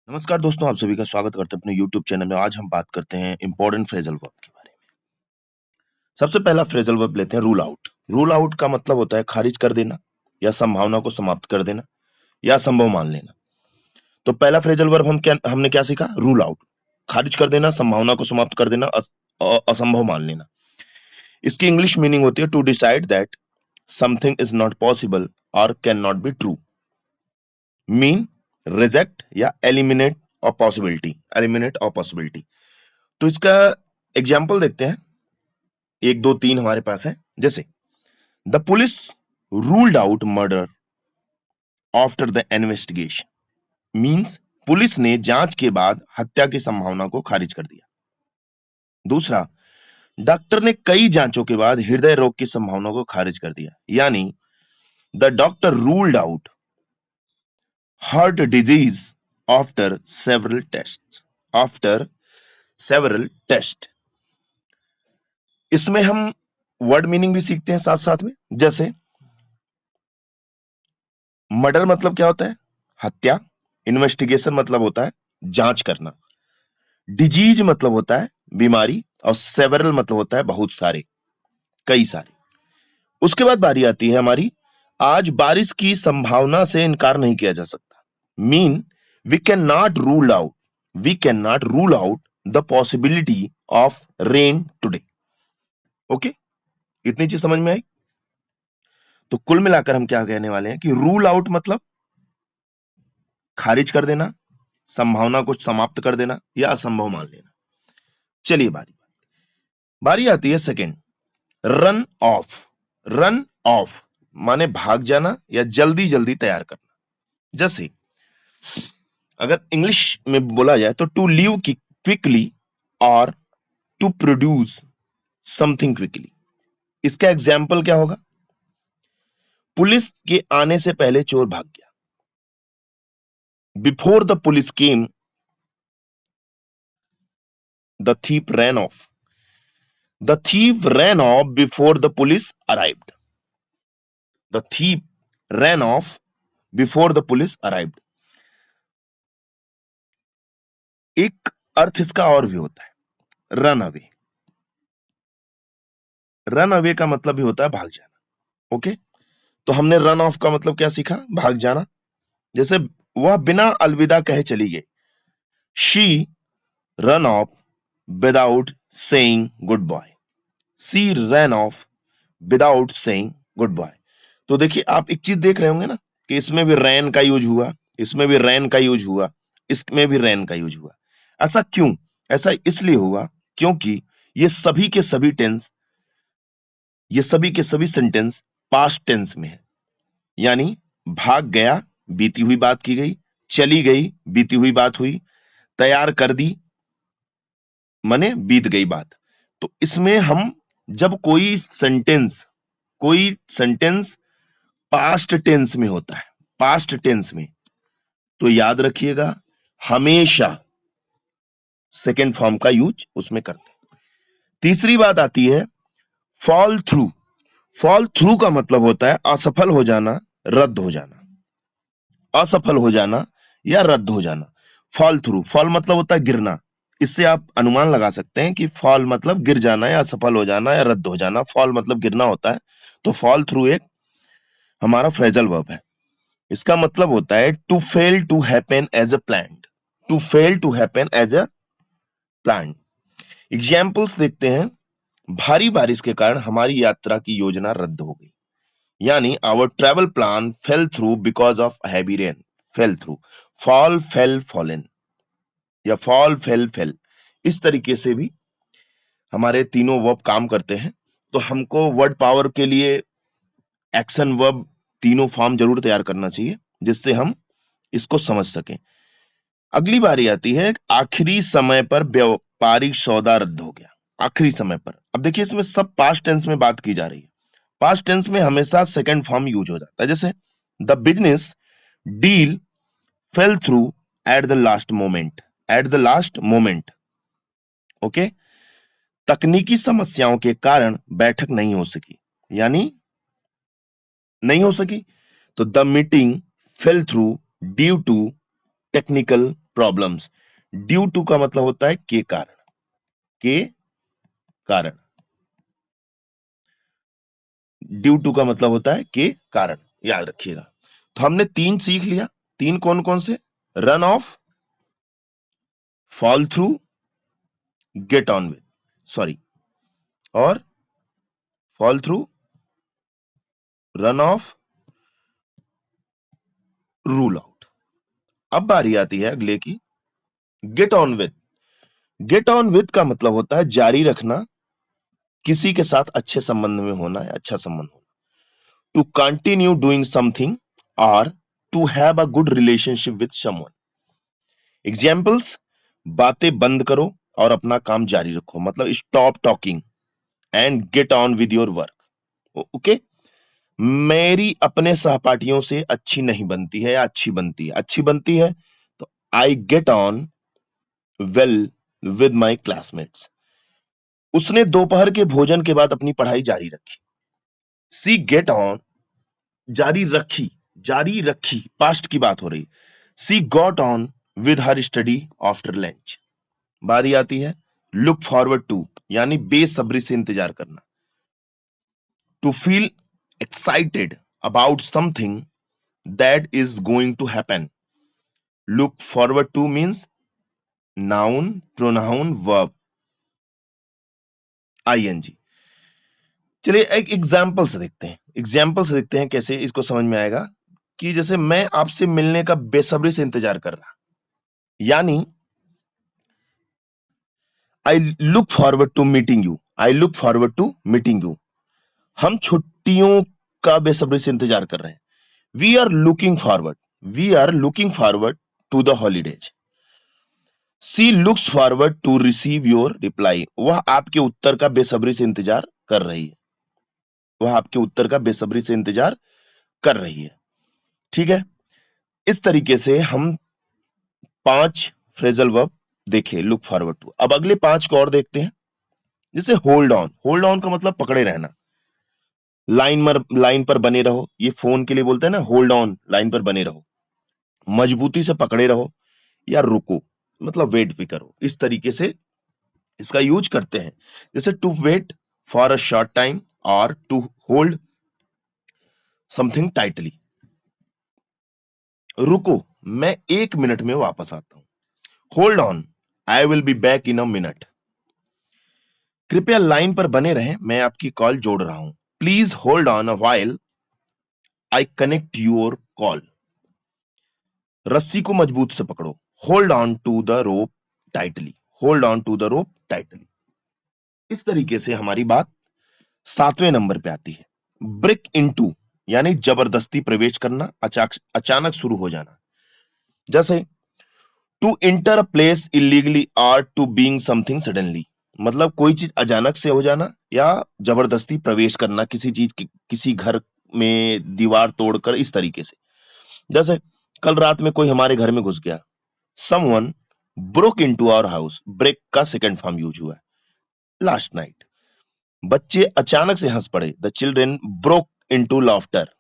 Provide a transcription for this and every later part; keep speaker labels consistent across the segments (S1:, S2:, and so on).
S1: नमस्कार दोस्तों, आप सभी का स्वागत करते हैं अपने YouTube चैनल में। आज हम बात करते हैं इंपॉर्टेंट फ्रेजल वर्ब के बारे में। सबसे पहला फ्रेजल वर्ब लेते हैं रूल आउट। रूल आउट का मतलब होता है खारिज कर देना या संभावना को समाप्त कर देना या असंभव मान लेना। तो पहला फ्रेजल वर्ब हमने क्या सीखा? रूल आउट, खारिज कर देना, संभावना को समाप्त कर देना, असंभव मान लेना। इसकी इंग्लिश मीनिंग होती है to decide that something is not possible or can not be true. Mean reject या एलिमिनेट और पॉसिबिलिटी। तो इसका एग्जाम्पल देखते हैं। 1, 2, 3 हमारे पास है। जैसे the police ruled out murder after the investigation. Means police ने जांच के बाद हत्या की संभावना को खारिज कर दिया। दूसरा, डॉक्टर ने कई जांचों के बाद हृदय रोग की संभावना को खारिज कर दिया। यानी the doctor ruled out heart disease after several test. इसमें हम वर्ड मीनिंग भी सीखते हैं साथ साथ में। जैसे मर्डर मतलब क्या होता है? हत्या। इन्वेस्टिगेशन मतलब होता है जांच करना। डिजीज मतलब होता है बीमारी। और सेवरल मतलब होता है बहुत सारे, कई सारे। उसके बाद बारी आती है हमारी, आज बारिश की संभावना से इनकार नहीं किया जा सकता। Mean we can not rule out the possibility of rain today. Okay, इतनी चीज समझ में आई? तो कुल मिलाकर हम क्या कहने वाले हैं कि रूल आउट मतलब खारिज कर देना, संभावना को समाप्त कर देना या असंभव मान लेना। चलिए बारी आती है सेकंड, रन ऑफ माने भाग जाना या जल्दी जल्दी तैयार करना। जैसे अगर इंग्लिश में बोला जाए तो टू लीव क्विकली और टू प्रोड्यूस समथिंग क्विकली। इसका एग्जाम्पल क्या होगा? पुलिस के आने से पहले चोर भाग गया। Before the police came the thief ran off. The thief ran off before the police arrived. The thief ran off before the police arrived. एक अर्थ इसका और भी होता है, रन अवे। रन अवे का मतलब भी होता है भाग जाना। ओके, तो हमने रन ऑफ का मतलब क्या सीखा? भाग जाना। जैसे वह बिना अलविदा कहे चली गई। She ran off without saying goodbye. She ran off without saying goodbye. तो देखिए, आप एक चीज देख रहे होंगे ना कि इसमें भी रैन का यूज हुआ, इसमें भी रैन का यूज हुआ, इसमें भी रैन का यूज हुआ। ऐसा क्यों? ऐसा इसलिए हुआ क्योंकि ये सभी के सभी सेंटेंस पास्ट टेंस में है। यानी भाग गया, बीती हुई बात की गई। चली गई, बीती हुई बात हुई। तैयार कर दी माने बीत गई बात। तो इसमें हम जब कोई सेंटेंस पास्ट टेंस में होता है, पास्ट टेंस में, तो याद रखिएगा हमेशा सेकेंड फॉर्म का यूज उसमें करते हैं। तीसरी बात आती है फॉल थ्रू। फॉल थ्रू का मतलब होता है असफल हो जाना, रद्द हो जाना। असफल हो जाना या रद्द हो जाना। फॉल थ्रू, फॉल मतलब होता है गिरना। इससे आप अनुमान लगा सकते हैं कि फॉल मतलब गिर जाना या असफल हो जाना या रद्द हो जाना। फॉल मतलब गिरना होता है। तो फॉल थ्रू एक हमारा फ्रेजल वर्ब है। इसका मतलब होता है to fail to happen as a plan. To fail to happen as a plan. Examples देखते हैं। भारी बारिश के कारण हमारी यात्रा की योजना रद्द हो गई। यानी our travel plan fell through because of heavy rain. Fell through, fall, fell, fallen या फॉल, फेल, फेल। इस तरीके से भी हमारे तीनों वर्ब काम करते हैं। तो हमको वर्ड पावर के लिए एक्शन वर्ब तीनों फॉर्म जरूर तैयार करना चाहिए, जिससे हम इसको समझ सकें। अगली बारी आती है आखिरी समय पर व्यापारिक सौदा रद्द हो गया। आखिरी समय पर, अब देखिए इसमें सब पास्ट टेंस में बात की जा रही है। पास्ट टेंस में हमेशा सेकंड फॉर्म यूज हो जाता है। जैसे the business deal fail through at the last moment. At the last moment. Okay, तकनीकी समस्याओं के कारण बैठक नहीं हो सकी। यानी नहीं हो सकी। तो the meeting fell through due to technical problems. Due to का मतलब होता है के कारण, के कारण। ड्यू टू का मतलब होता है के कारण, याद रखिएगा। तो हमने 3 सीख लिया। 3 कौन कौन से? Run off, fall through, get on with, sorry, और fall through, run off, rule out. अब बारी आती है अगले की, get on with. Get on with का मतलब होता है जारी रखना, किसी के साथ अच्छे संबंध में होना है, अच्छा संबंध होना। टू कंटिन्यू डूइंग समथिंग और to have a good relationship with someone. Examples, बातें बंद करो और अपना काम जारी रखो, मतलब stop talking and get on with your work. Okay. मेरी अपने सहपाठियों से अच्छी नहीं बनती है या अच्छी बनती है? अच्छी बनती है तो I get on well with my classmates. उसने दोपहर के भोजन के बाद अपनी पढ़ाई जारी रखी। सी गेट ऑन, जारी रखी, पास्ट की बात हो रही। She got on with her study after lunch. बारी आती है लुक फॉरवर्ड टू, यानी बेसब्री से इंतजार करना। To feel excited about something that is going to happen. Look forward to means noun, pronoun, verb, ING. चलिए एक एग्जाम्पल से देखते हैं कैसे इसको समझ में आएगा। कि जैसे मैं आपसे मिलने का बेसब्री से इंतजार कर रहा, यानी I look forward to meeting you, I look forward to meeting you. हम छुट्टियों का बेसब्री से इंतजार कर रहे हैं। We are looking forward to the holidays. She looks forward to receive your reply, वह आपके उत्तर का बेसब्री से इंतजार कर रही है, वह आपके उत्तर का बेसब्री से इंतजार कर रही है। ठीक है, इस तरीके से हम 5 फ्रेजल वर्ब देखे लुक फॉरवर्ड टू। अब अगले 5 को और देखते हैं। जैसे होल्ड ऑन का मतलब पकड़े रहना, लाइन पर बने रहो, ये फोन के लिए बोलते हैं ना, होल्ड ऑन, लाइन पर बने रहो, मजबूती से पकड़े रहो, या रुको मतलब वेट भी करो। इस तरीके से इसका यूज करते हैं। जैसे to wait for a short time और टू होल्ड समथिंग टाइटली। रुको, मैं 1 मिनट में वापस आता हूं। Hold on, I will be back in a minute. कृपया लाइन पर बने रहें, मैं आपकी कॉल जोड़ रहा हूं। Please hold on a while I connect your call. रस्सी को मजबूत से पकड़ो, hold on to the rope tightly, hold on to the rope tightly. इस तरीके से हमारी बात 7वें नंबर पे आती है, ब्रेक इनटू, यानी जबरदस्ती प्रवेश करना, अचानक शुरू हो जाना। जैसे to enter a place illegally और टू बीइंग समथिंग सडनली, मतलब कोई चीज अचानक से हो जाना या जबरदस्ती प्रवेश करना किसी चीज की, किसी घर में दीवार तोड़कर, इस तरीके से। जैसे कल रात में कोई हमारे घर में घुस गया, someone broke into our house, break का सेकंड फॉर्म यूज हुआ है। लास्ट नाइट, बच्चे अचानक से हंस पड़े, the children broke into laughter.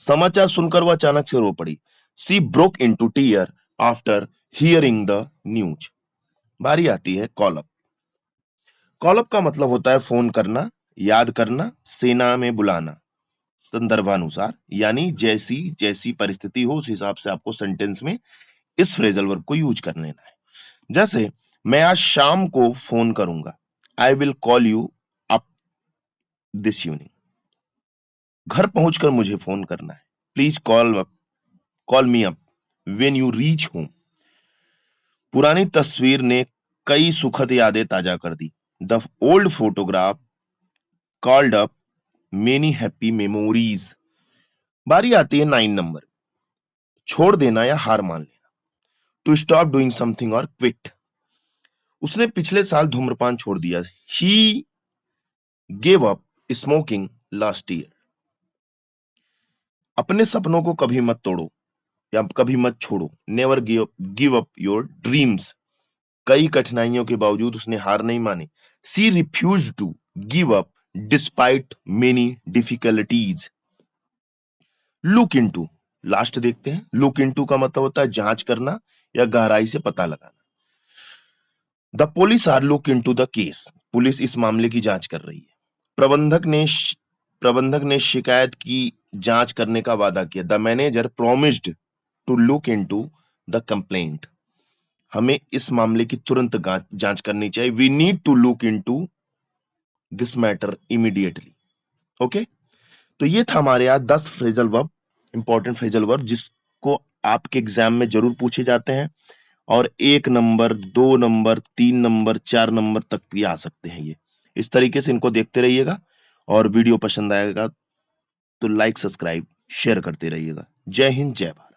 S1: समाचार सुनकर वह अचानक से रो पड़ी, she broke into tear after hearing the news. बारी आती है कॉल अप। कॉल अप का मतलब होता है फोन करना, याद करना, सेना में बुलाना, संदर्भानुसार, यानी जैसी जैसी परिस्थिति हो उस हिसाब से आपको सेंटेंस में इस फ्रेजल वर्ब को यूज कर लेना है। जैसे मैं आज शाम को फोन करूंगा, I will call you up this evening. घर पहुंचकर मुझे फोन करना है, please call me up when you reach home. पुरानी तस्वीर ने कई सुखद यादें ताजा कर दी, the old photograph called up many happy memories. बारी आती है 9 नंबर, छोड़ देना या हार मान लेना, टू स्टॉप डूइंग समथिंग और क्विट। उसने पिछले साल धूम्रपान छोड़ दिया, he gave up smoking last year. अपने सपनों को कभी मत तोड़ो या कभी मत छोड़ो, never give up your dreams. कई कठिनाइयों के बावजूद उसने हार नहीं मानी, she refuse to give up despite many difficulties. Look into, last देखते हैं। लुक इनटू का मतलब होता है जांच करना या गहराई से पता लगाना। The police are look into the case, police इस मामले की जांच कर रही है। प्रबंधक ने शिकायत की जांच करने का वादा किया। The manager promised to look into the complaint, हमें इस मामले की तुरंत जांच करनी चाहिए। We need to look into this matter immediately. Okay, तो ये था हमारे यहाँ 10 phrasal verb, important phrasal verb, जिसको आपके एग्जाम में जरूर पूछे जाते हैं और 1 नंबर, 2 नंबर, 3 नंबर, 4 नंबर तक भी आ सकते हैं। ये इस तरीके से इनको देखते रहिएगा और वीडियो पसंद आएगा तो लाइक, सब्सक्राइब, शेयर करते रहिएगा। जय हिंद, जय भारत।